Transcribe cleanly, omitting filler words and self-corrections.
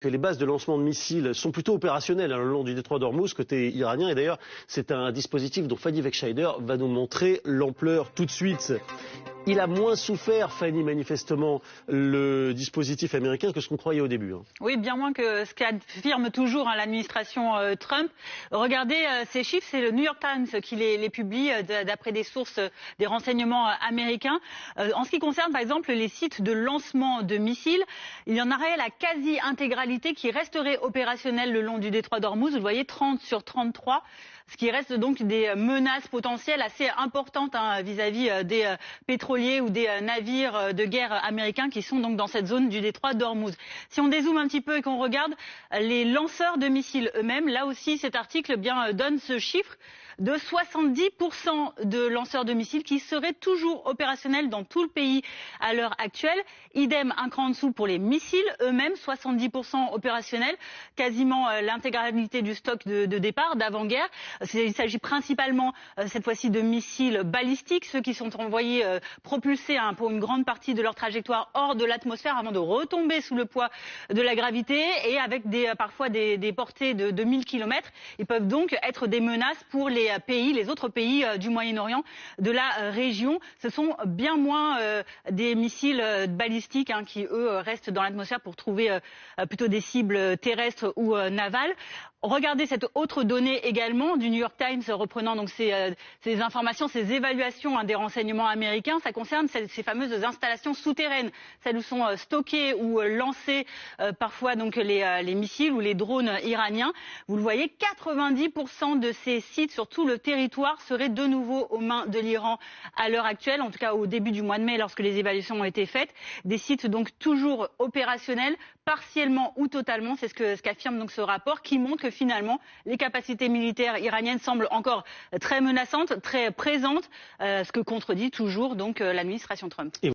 Que les bases de lancement de missiles sont plutôt opérationnelles le long du détroit d'Ormuz côté iranien. Et d'ailleurs, c'est un dispositif dont Fanny Wegscheider va nous montrer l'ampleur tout de suite. Il a moins souffert, Fanny, manifestement, le dispositif américain que ce qu'on croyait au début. Oui, bien moins que ce qu'affirme toujours l'administration Trump. Regardez ces chiffres, c'est le New York Times qui les publie d'après des sources, des renseignements américains. En ce qui concerne, par exemple, les sites de lancement de missiles, il y en aurait la quasi-intégralité qui resterait opérationnelle le long du détroit d'Ormuz. Vous le voyez, 30 sur 33. Ce qui reste donc des menaces potentielles assez importantes vis-à-vis des pétroliers ou des navires de guerre américains qui sont donc dans cette zone du détroit d'Ormuz. Si on dézoome un petit peu et qu'on regarde les lanceurs de missiles eux-mêmes, là aussi cet article donne ce chiffre de 70% de lanceurs de missiles qui seraient toujours opérationnels dans tout le pays à l'heure actuelle. Idem, un cran en dessous pour les missiles eux-mêmes, 70% opérationnels, quasiment l'intégralité du stock de départ, d'avant-guerre. Il s'agit principalement cette fois-ci de missiles balistiques, ceux qui sont envoyés propulsés pour une grande partie de leur trajectoire hors de l'atmosphère avant de retomber sous le poids de la gravité et avec parfois des portées de 1000 km. Ils peuvent donc être des menaces pour les autres pays du Moyen-Orient, de la région. Ce sont bien moins des missiles balistiques qui, eux, restent dans l'atmosphère pour trouver plutôt des cibles terrestres ou navales. Regardez cette autre donnée également du New York Times reprenant donc ces informations, ces évaluations des renseignements américains. Ça concerne ces fameuses installations souterraines, celles où sont stockés ou lancés parfois donc les missiles ou les drones iraniens. Vous le voyez, 90% de ces sites sur tout le territoire seraient de nouveau aux mains de l'Iran à l'heure actuelle, en tout cas au début du mois de mai lorsque les évaluations ont été faites. Des sites donc toujours opérationnels, partiellement ou totalement, c'est ce qu'affirme donc ce rapport qui montre que finalement les capacités militaires iraniennes semblent encore très menaçantes, très présentes, ce que contredit toujours donc l'administration Trump.